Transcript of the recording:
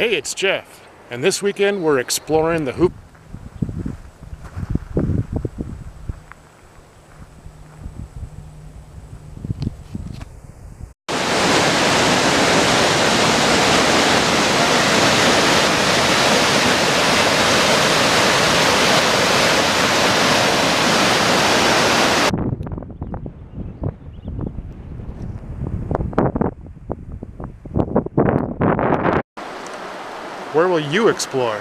Hey, it's Jeff, and this weekend we're exploring the Hoop. Where will you explore?